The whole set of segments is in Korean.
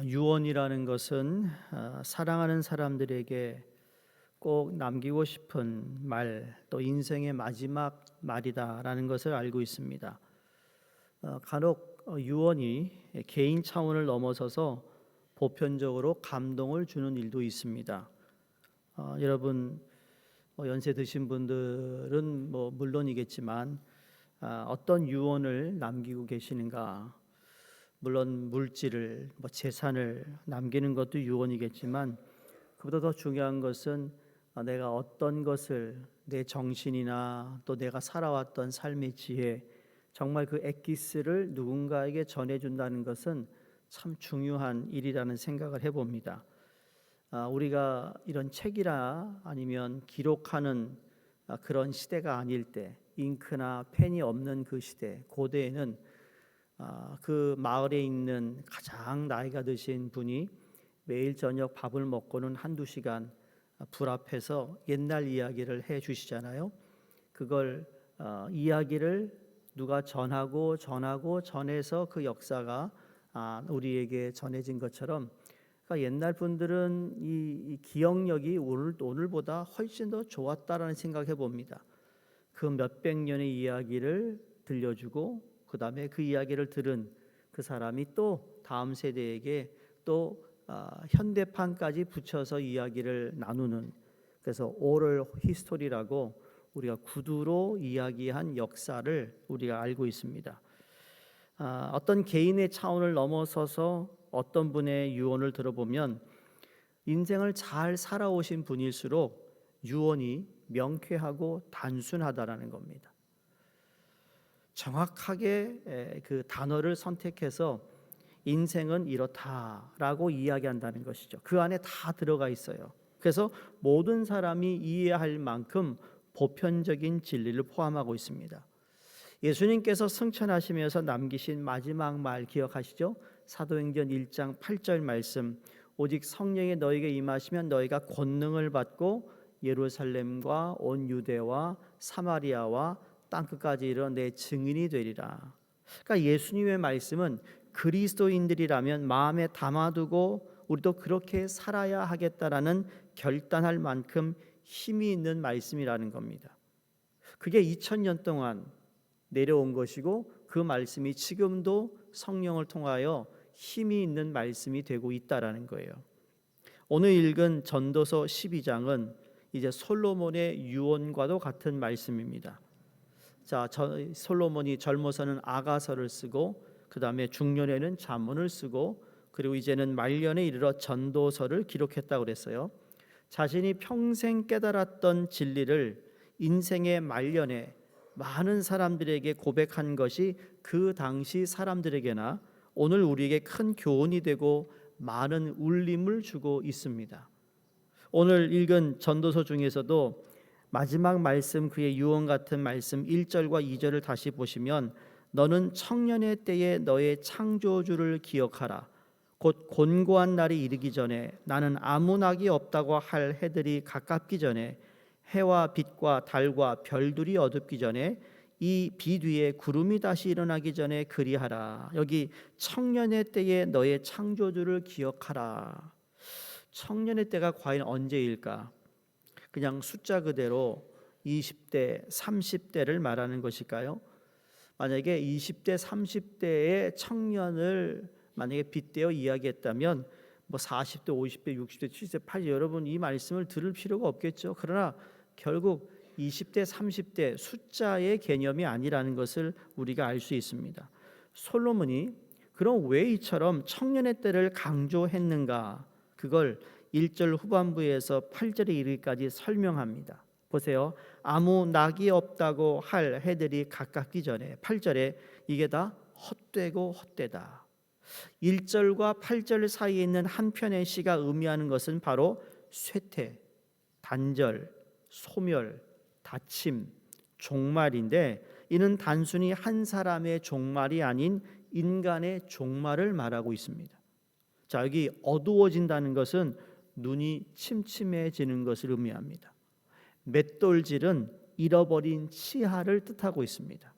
유언이라는 것은 사랑하는 사람들에게 꼭 남기고 싶은 말, 또 인생의 마지막 말이다라는 것을 알고 있습니다. 간혹 유언이 개인 차원을 넘어서서 보편적으로 감동을 주는 일도 있습니다. 여러분 연세 드신 분들은 물론이겠지만 어떤 유언을 남기고 계시는가? 물론 물질을 재산을 남기는 것도 유언이겠지만 그보다 더 중요한 것은 내가 어떤 것을 내 정신이나 또 내가 살아왔던 삶의 지혜, 정말 그 엑기스를 누군가에게 전해준다는 것은 참 중요한 일이라는 생각을 해봅니다. 우리가 이런 책이나 아니면 기록하는 그런 시대가 아닐 때, 잉크나 펜이 없는 그 시대, 고대에는 그 마을에 있는 가장 나이가 드신 분이 매일 저녁 밥을 먹고는 한두 시간 불 앞에서 옛날 이야기를 해 주시잖아요. 그걸 이야기를 누가 전해서 그 역사가 우리에게 전해진 것처럼, 그러니까 옛날 분들은 이 기억력이 오늘보다 훨씬 더 좋았다라는 생각해 봅니다. 그 몇백 년의 이야기를 들려주고 그 다음에 그 이야기를 들은 그 사람이 또 다음 세대에게 또 현대판까지 붙여서 이야기를 나누는, 그래서 오럴 히스토리라고 우리가 구두로 이야기한 역사를 우리가 알고 있습니다. 어떤 개인의 차원을 넘어서서 어떤 분의 유언을 들어보면 인생을 잘 살아오신 분일수록 유언이 명쾌하고 단순하다라는 겁니다. 정확하게 그 단어를 선택해서 인생은 이렇다라고 이야기한다는 것이죠. 그 안에 다 들어가 있어요. 그래서 모든 사람이 이해할 만큼 보편적인 진리를 포함하고 있습니다. 예수님께서 승천하시면서 남기신 마지막 말 기억하시죠? 사도행전 1장 8절 말씀, 오직 성령이 너에게 임하시면 너희가 권능을 받고 예루살렘과 온 유대와 사마리아와 땅끝까지 이르러 내 증인이 되리라. 그러니까 예수님의 말씀은 그리스도인들이라면 마음에 담아두고 우리도 그렇게 살아야 하겠다라는 결단할 만큼 힘이 있는 말씀이라는 겁니다. 그게 2000년 동안 내려온 것이고 그 말씀이 지금도 성령을 통하여 힘이 있는 말씀이 되고 있다라는 거예요. 오늘 읽은 전도서 12장은 이제 솔로몬의 유언과도 같은 말씀입니다. 솔로몬이 젊어서는 아가서를 쓰고 그 다음에 중년에는 잠언을 쓰고 그리고 이제는 말년에 이르러 전도서를 기록했다고 그랬어요. 자신이 평생 깨달았던 진리를 인생의 말년에 많은 사람들에게 고백한 것이 그 당시 사람들에게나 오늘 우리에게 큰 교훈이 되고 많은 울림을 주고 있습니다. 오늘 읽은 전도서 중에서도 마지막 말씀, 그의 유언 같은 말씀 1절과 2절을 다시 보시면 너는 청년의 때에 너의 창조주를 기억하라. 곧 곤고한 날이 이르기 전에 나는 아무 낙이 없다고 할 해들이 가깝기 전에 해와 빛과 달과 별들이 어둡기 전에 이 빛 위에 구름이 다시 일어나기 전에 그리하라. 여기 청년의 때에 너의 창조주를 기억하라. 청년의 때가 과연 언제일까? 그냥 숫자 그대로 20대, 30대를 말하는 것일까요? 만약에 20대, 30대의 청년을 만약에 빗대어 이야기했다면 40대, 50대, 60대, 70대, 80대 여러분 이 말씀을 들을 필요가 없겠죠. 그러나 결국 20대, 30대 숫자의 개념이 아니라는 것을 우리가 알 수 있습니다. 솔로몬이 그럼 왜 이처럼 청년의 때를 강조했는가? 그걸 1절 후반부에서 8절에 이르기까지 설명합니다. 보세요. 아무 낙이 없다고 할 해들이 가깝기 전에 8절에 이게 다 헛되고 헛되다. 1절과 8절 사이에 있는 한 편의 시가 의미하는 것은 바로 쇠퇴, 단절, 소멸, 닫힘, 종말인데 이는 단순히 한 사람의 종말이 아닌 인간의 종말을 말하고 있습니다. 자, 여기 어두워진다는 것은 눈이 침침해지는 것을 의미합니다. 맷돌질은 잃어버린 치아를 뜻하고 있습니다.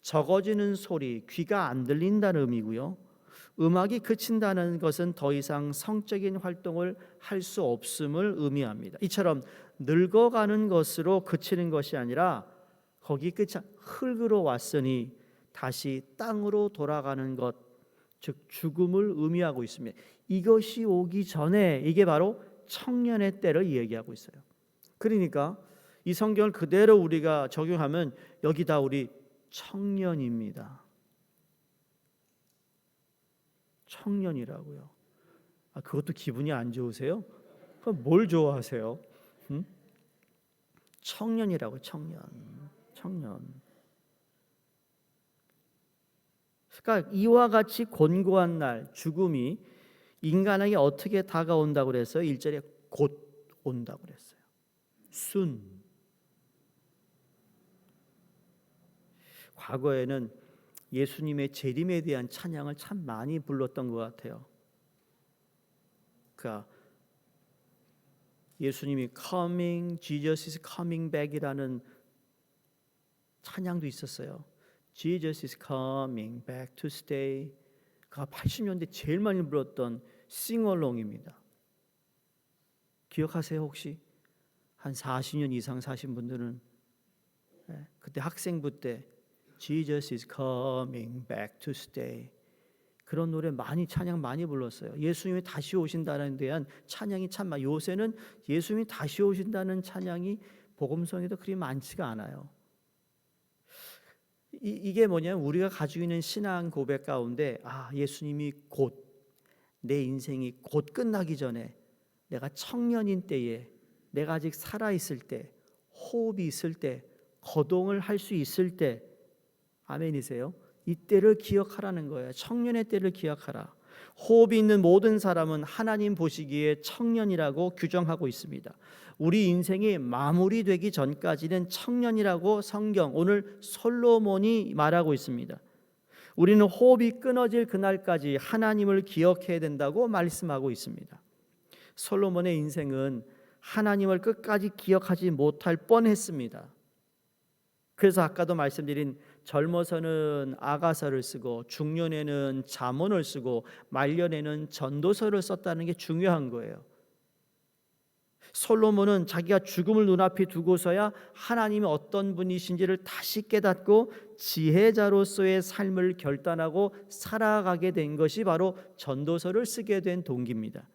적어지는 소리, 귀가 안 들린다는 의미고요. 음악이 그친다는 것은 더 이상 성적인 활동을 할 수 없음을 의미합니다. 이처럼 늙어가는 것으로 그치는 것이 아니라 거기 끝이 흙으로 왔으니 다시 땅으로 돌아가는 것, 즉 죽음을 의미하고 있습니다. 이것이 오기 전에 이게 바로 청년의 때를 이야기하고 있어요. 그러니까 이 성경을 그대로 우리가 적용하면 여기 다 우리 청년입니다. 청년이라고요. 그것도 기분이 안 좋으세요? 그럼 뭘 좋아하세요? 청년이라고. 청년. 그러니까 이와 같이 곤고한 날, 죽음이 인간에게 어떻게 다가온다고 그랬어요? 1절에 곧 온다고 그랬어요. soon. 과거에는 예수님의 재림에 대한 찬양을 참 많이 불렀던 것 같아요. 그러니까 예수님이 coming, Jesus is coming back이라는 찬양도 있었어요. Jesus is coming back to stay. 그 80년대 제일 많이 불렀던 싱어롱입니다. 기억하세요 혹시? 한 40년 이상 사신 분들은 그때 학생부 때 Jesus is coming back to stay. 그런 노래 많이 찬양 많이 불렀어요. 예수님이 다시 오신다는 데한 찬양이 참 많아요. 요새는 예수님이 다시 오신다는 찬양이 복음성에도 그리 많지가 않아요. 이게 뭐냐면 우리가 가지고 있는 신앙 고백 가운데 예수님이 곧 내 인생이 곧 끝나기 전에 내가 청년인 때에 내가 아직 살아있을 때 호흡이 있을 때 거동을 할 수 있을 때 아멘이세요? 이때를 기억하라는 거예요. 청년의 때를 기억하라. 호흡이 있는 모든 사람은 하나님 보시기에 청년이라고 규정하고 있습니다. 우리 인생이 마무리되기 전까지는 청년이라고 성경 오늘 솔로몬이 말하고 있습니다. 우리는 호흡이 끊어질 그날까지 하나님을 기억해야 된다고 말씀하고 있습니다. 솔로몬의 인생은 하나님을 끝까지 기억하지 못할 뻔했습니다. 그래서 아까도 말씀드린 젊어서는 아가서를 쓰고 중년에는 잠언을 쓰고 말년에는 전도서를 썼다는 게 중요한 거예요. 솔로몬은 자기가 죽음을 눈앞에 두고서야 하나님이 어떤 분이신지를 다시 깨닫고 지혜자로서의 삶을 결단하고 살아가게 된 것이 바로 전도서를 쓰게 된 동기입니다.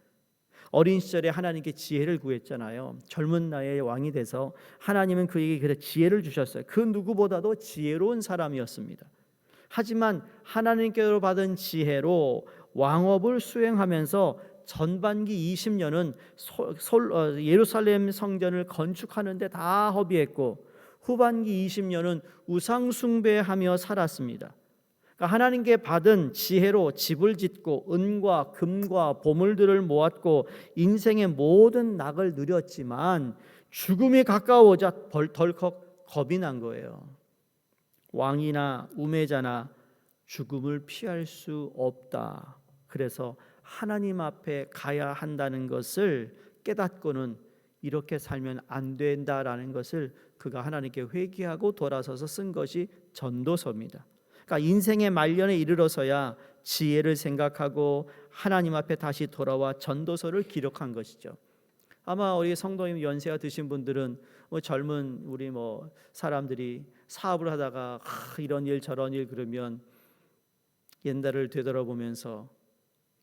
어린 시절에 하나님께 지혜를 구했잖아요. 젊은 나이에 왕이 돼서 하나님은 그에게 그래 지혜를 주셨어요. 그 누구보다도 지혜로운 사람이었습니다. 하지만 하나님께로 받은 지혜로 왕업을 수행하면서 전반기 20년은 예루살렘 성전을 건축하는 데 다 허비했고 후반기 20년은 우상 숭배하며 살았습니다. 그러니까 하나님께 받은 지혜로 집을 짓고 은과 금과 보물들을 모았고 인생의 모든 낙을 누렸지만 죽음이 가까워오자 덜컥 겁이 난 거예요. 왕이나 우매자나 죽음을 피할 수 없다. 그래서 하나님 앞에 가야 한다는 것을 깨닫고는 이렇게 살면 안 된다라는 것을 그가 하나님께 회개하고 돌아서서 쓴 것이 전도서입니다. 그러니까 인생의 말년에 이르러서야 지혜를 생각하고 하나님 앞에 다시 돌아와 전도서를 기록한 것이죠. 아마 우리 성도님 연세가 드신 분들은 젊은 우리 사람들이 사업을 하다가 이런 일 저런 일 그러면 옛날을 되돌아보면서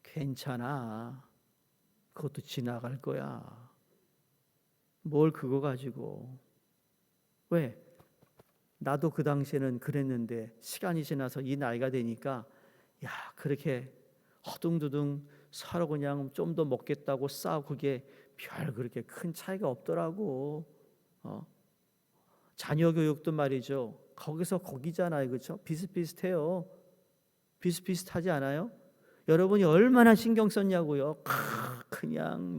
괜찮아. 그것도 지나갈 거야. 뭘 그거 가지고. 왜? 나도 그 당시에는 그랬는데 시간이 지나서 이 나이가 되니까 그렇게 허둥두둥 서로 그냥 좀 더 먹겠다고 싸우고 그게 별 그렇게 큰 차이가 없더라고. 자녀 교육도 말이죠. 거기서 거기잖아요. 그렇죠? 비슷비슷해요. 비슷비슷하지 않아요? 여러분이 얼마나 신경 썼냐고요. 그냥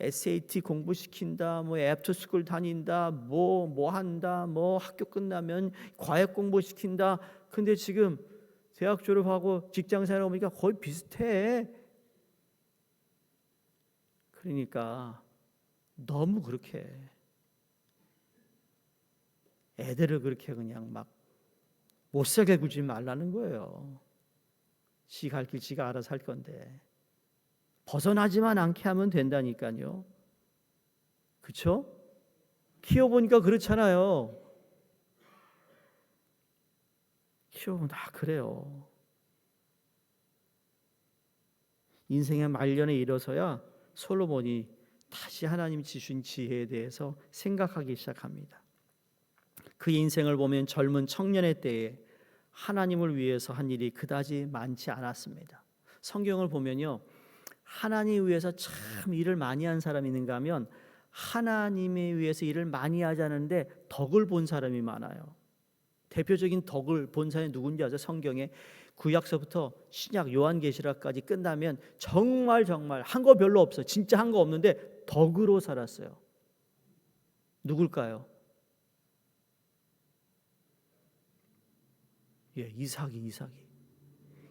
SAT 공부시킨다, 애프터스쿨 다닌다, 뭐 한다, 학교 끝나면 과외 공부시킨다. 근데 지금 대학 졸업하고 직장 생활 보니까 거의 비슷해. 그러니까 너무 그렇게 애들을 그렇게 그냥 막 못살게 굴지 말라는 거예요. 지 갈 길 지가 알아서 할 건데 벗어나지만 않게 하면 된다니까요. 그렇죠? 키워보니까 그렇잖아요. 키워보면 다 그래요. 인생의 말년에 이르러서야 솔로몬이 다시 하나님 주신 지혜에 대해서 생각하기 시작합니다. 그 인생을 보면 젊은 청년의 때에 하나님을 위해서 한 일이 그다지 많지 않았습니다. 성경을 보면요, 하나님 위해서 참 일을 많이 한 사람이 있는가 하면 하나님에 위해서 일을 많이 하지 않는데 덕을 본 사람이 많아요. 대표적인 덕을 본 사람이 누군지 아세요? 성경에 구약서부터 신약 요한계시록까지 끝나면 정말 한 거 별로 없어. 진짜 한 거 없는데 덕으로 살았어요. 누굴까요?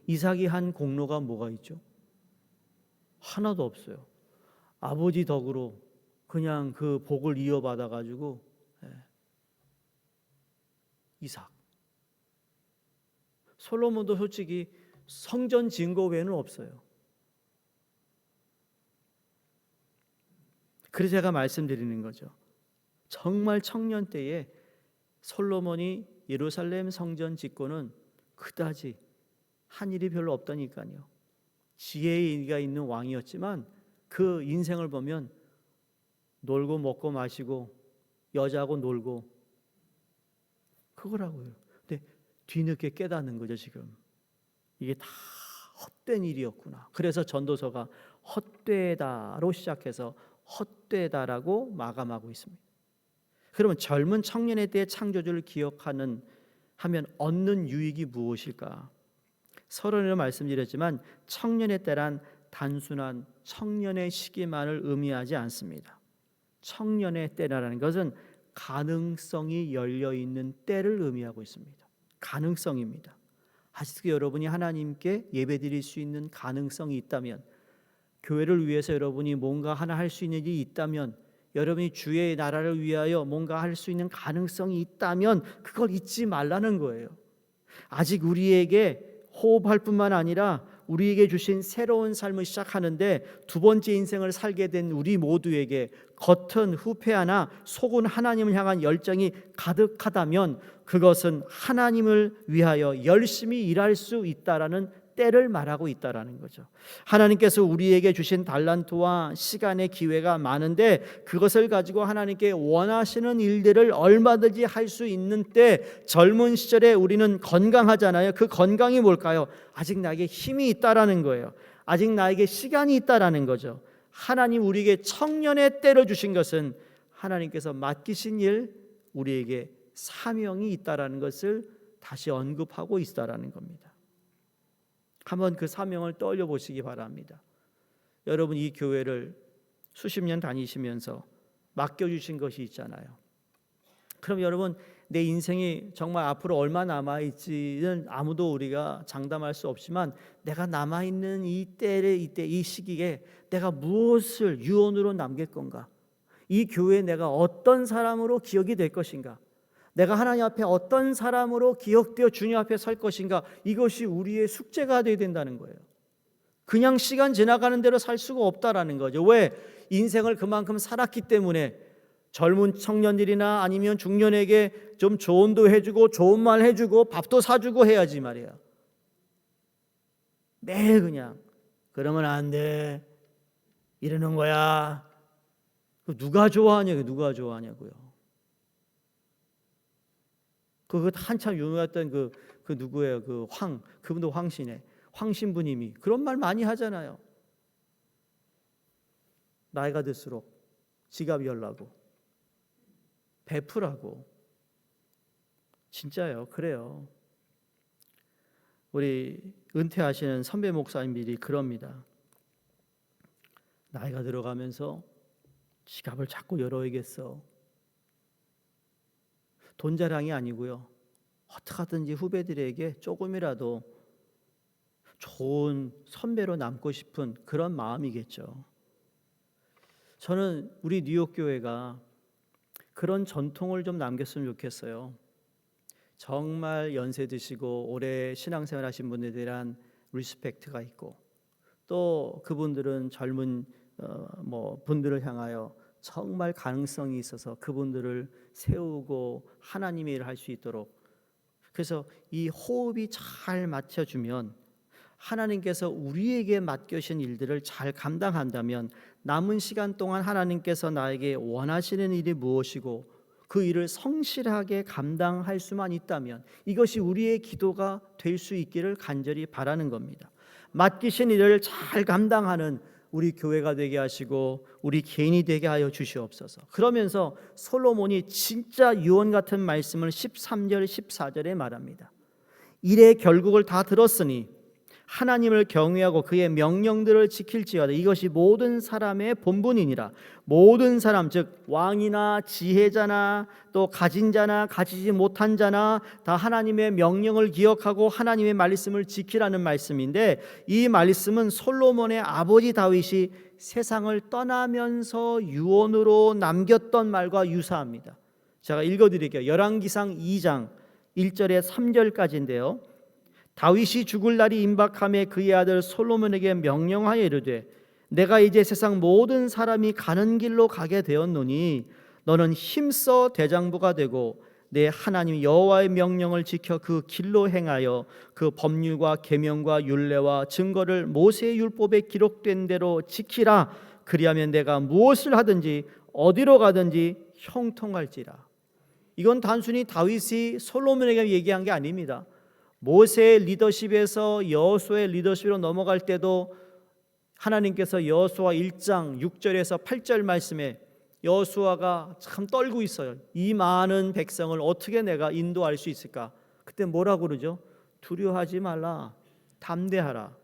이삭이 한 공로가 뭐가 있죠? 하나도 없어요. 아버지 덕으로 그냥 그 복을 이어받아 가지고 이삭. 솔로몬도 솔직히 성전 지은 거 외에는 없어요. 그래서 제가 말씀드리는 거죠. 정말 청년 때에 솔로몬이 예루살렘 성전 짓고는 그다지 한 일이 별로 없다니까요. 지혜가 있는 왕이었지만 그 인생을 보면 놀고 먹고 마시고 여자하고 놀고 그거라고요. 근데 뒤늦게 깨닫는 거죠. 지금 이게 다 헛된 일이었구나. 그래서 전도서가 헛되다로 시작해서 헛되다라고 마감하고 있습니다. 그러면 젊은 청년의 때의 창조주를 기억하는 하면 얻는 유익이 무엇일까? 서론으로 말씀드렸지만 청년의 때란 단순한 청년의 시기만을 의미하지 않습니다. 청년의 때라는 것은 가능성이 열려 있는 때를 의미하고 있습니다. 가능성입니다. 아직도 여러분이 하나님께 예배드릴 수 있는 가능성이 있다면, 교회를 위해서 여러분이 뭔가 하나 할 수 있는 일이 있다면, 여러분이 주의 나라를 위하여 뭔가 할 수 있는 가능성이 있다면 그걸 잊지 말라는 거예요. 아직 우리에게 호흡할 뿐만 아니라 우리에게 주신 새로운 삶을 시작하는데 두 번째 인생을 살게 된 우리 모두에게 겉은 후패하나 속은 하나님을 향한 열정이 가득하다면 그것은 하나님을 위하여 열심히 일할 수 있다라는 때를 말하고 있다라는 거죠. 하나님께서 우리에게 주신 달란트와 시간의 기회가 많은데 그것을 가지고 하나님께 원하시는 일들을 얼마든지 할 수 있는 때, 젊은 시절에 우리는 건강하잖아요. 그 건강이 뭘까요? 아직 나에게 힘이 있다라는 거예요. 아직 나에게 시간이 있다라는 거죠. 하나님 우리에게 청년의 때를 주신 것은 하나님께서 맡기신 일, 우리에게 사명이 있다라는 것을 다시 언급하고 있다라는 겁니다. 한번 그 사명을 떠올려 보시기 바랍니다. 여러분 이 교회를 수십 년 다니시면서 맡겨주신 것이 있잖아요. 그럼 여러분 내 인생이 정말 앞으로 얼마 남아있지는 아무도 우리가 장담할 수 없지만 내가 남아있는 이 시기에 내가 무엇을 유언으로 남길 건가? 이 교회에 내가 어떤 사람으로 기억이 될 것인가? 내가 하나님 앞에 어떤 사람으로 기억되어 주님 앞에 설 것인가? 이것이 우리의 숙제가 되어야 된다는 거예요. 그냥 시간 지나가는 대로 살 수가 없다라는 거죠. 왜? 인생을 그만큼 살았기 때문에 젊은 청년들이나 아니면 중년에게 좀 조언도 해주고 좋은 말 해주고 밥도 사주고 해야지 말이야. 매일 그냥 그러면 안 돼 이러는 거야. 누가 좋아하냐고요. 그 한참 유명했던 그 누구예요? 그분도 황신의 황신부님이 그런 말 많이 하잖아요. 나이가 들수록 지갑 열라고, 베푸라고. 진짜요, 그래요. 우리 은퇴하시는 선배 목사님들이 그럽니다. 나이가 들어가면서 지갑을 자꾸 열어야겠어. 돈 자랑이 아니고요. 어떻게 하든지 후배들에게 조금이라도 좋은 선배로 남고 싶은 그런 마음이겠죠. 저는 우리 뉴욕 교회가 그런 전통을 좀 남겼으면 좋겠어요. 정말 연세 드시고 오래 신앙생활 하신 분들이란 리스펙트가 있고, 또 그분들은 젊은 분들을 향하여 정말 가능성이 있어서 그분들을 세우고 하나님의 일을 할 수 있도록, 그래서 이 호흡이 잘 맞춰주면 하나님께서 우리에게 맡겨주신 일들을 잘 감당한다면 남은 시간 동안 하나님께서 나에게 원하시는 일이 무엇이고 그 일을 성실하게 감당할 수만 있다면 이것이 우리의 기도가 될 수 있기를 간절히 바라는 겁니다. 맡기신 일을 잘 감당하는 우리 교회가 되게 하시고 우리 개인이 되게 하여 주시옵소서. 그러면서 솔로몬이 진짜 유언 같은 말씀을 13절 14절에 말합니다. 일의 결국을 다 들었으니 하나님을 경외하고 그의 명령들을 지킬지어다. 이것이 모든 사람의 본분이니라. 모든 사람, 즉 왕이나 지혜자나 또 가진 자나 가지지 못한 자나 다 하나님의 명령을 기억하고 하나님의 말씀을 지키라는 말씀인데, 이 말씀은 솔로몬의 아버지 다윗이 세상을 떠나면서 유언으로 남겼던 말과 유사합니다. 제가 읽어드릴게요. 열왕기상 2장 1절에 3절까지인데요. 다윗이 죽을 날이 임박함에 그의 아들 솔로몬에게 명령하여 이르되 내가 이제 세상 모든 사람이 가는 길로 가게 되었노니 너는 힘써 대장부가 되고 내 하나님 여호와의 명령을 지켜 그 길로 행하여 그 법률과 계명과 율례와 증거를 모세의 율법에 기록된 대로 지키라. 그리하면 내가 무엇을 하든지 어디로 가든지 형통할지라. 이건 단순히 다윗이 솔로몬에게 얘기한 게 아닙니다. 모세의 리더십에서 여호수아의 리더십으로 넘어갈 때도 하나님께서 여호수아 1장 6절에서 8절 말씀에 여호수아가 참 떨고 있어요. 이 많은 백성을 어떻게 내가 인도할 수 있을까? 그때 뭐라고 그러죠? 두려워하지 말라, 담대하라.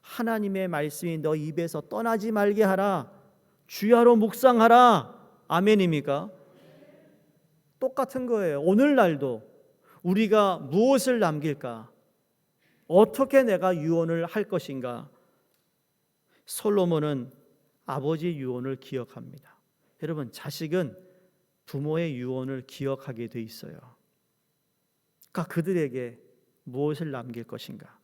하나님의 말씀이 너 입에서 떠나지 말게 하라. 주야로 묵상하라. 아멘입니까? 똑같은 거예요. 오늘날도 우리가 무엇을 남길까? 어떻게 내가 유언을 할 것인가? 솔로몬은 아버지 유언을 기억합니다. 여러분, 자식은 부모의 유언을 기억하게 돼 있어요. 그러니까 그들에게 무엇을 남길 것인가?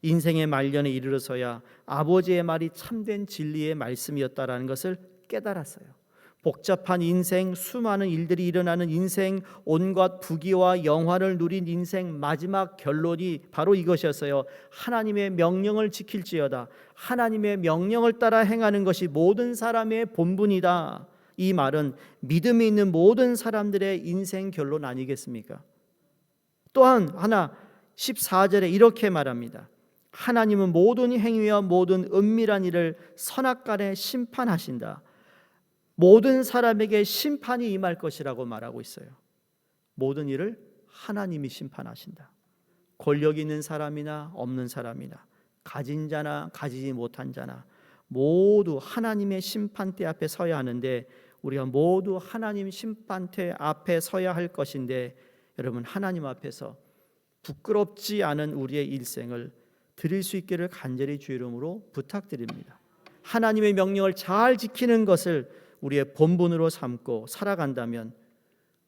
인생의 말년에 이르러서야 아버지의 말이 참된 진리의 말씀이었다라는 것을 깨달았어요. 복잡한 인생, 수많은 일들이 일어나는 인생, 온갖 부귀와 영화를 누린 인생 마지막 결론이 바로 이것이었어요. 하나님의 명령을 지킬지어다. 하나님의 명령을 따라 행하는 것이 모든 사람의 본분이다. 이 말은 믿음이 있는 모든 사람들의 인생 결론 아니겠습니까? 또한 하나 14절에 이렇게 말합니다. 하나님은 모든 행위와 모든 은밀한 일을 선악간에 심판하신다. 모든 사람에게 심판이 임할 것이라고 말하고 있어요. 모든 일을 하나님이 심판하신다. 권력 있는 사람이나 없는 사람이나 가진 자나 가지지 못한 자나 모두 하나님의 심판대 앞에 서야 하는데, 우리가 모두 하나님 심판대 앞에 서야 할 것인데, 여러분, 하나님 앞에서 부끄럽지 않은 우리의 일생을 드릴 수 있기를 간절히 주 이름으로 부탁드립니다. 하나님의 명령을 잘 지키는 것을 우리의 본분으로 삼고 살아간다면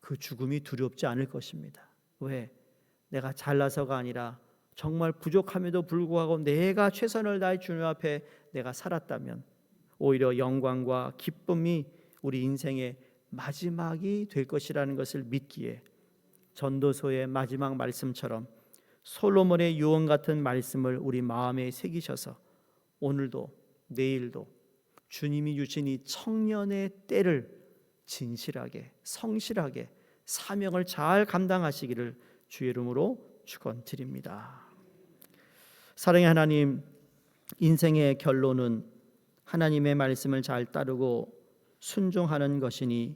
그 죽음이 두렵지 않을 것입니다. 왜? 내가 잘나서가 아니라 정말 부족함에도 불구하고 내가 최선을 다해 주님 앞에 내가 살았다면 오히려 영광과 기쁨이 우리 인생의 마지막이 될 것이라는 것을 믿기에 전도서의 마지막 말씀처럼 솔로몬의 유언 같은 말씀을 우리 마음에 새기셔서 오늘도 내일도 주님이 주신 이 청년의 때를 진실하게 성실하게 사명을 잘 감당하시기를 주의 이름으로 축원드립니다. 사랑의 하나님, 인생의 결론은 하나님의 말씀을 잘 따르고 순종하는 것이니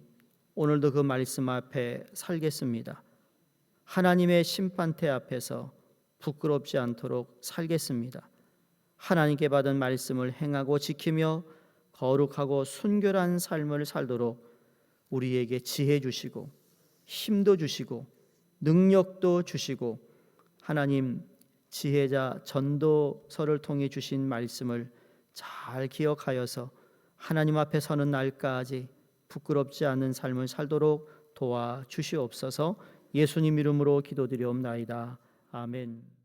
오늘도 그 말씀 앞에 살겠습니다. 하나님의 심판대 앞에서 부끄럽지 않도록 살겠습니다. 하나님께 받은 말씀을 행하고 지키며 거룩하고 순결한 삶을 살도록 우리에게 지혜 주시고 힘도 주시고 능력도 주시고, 하나님 지혜자 전도서를 통해 주신 말씀을 잘 기억하여서 하나님 앞에 서는 날까지 부끄럽지 않은 삶을 살도록 도와주시옵소서. 예수님 이름으로 기도드리옵나이다. 아멘.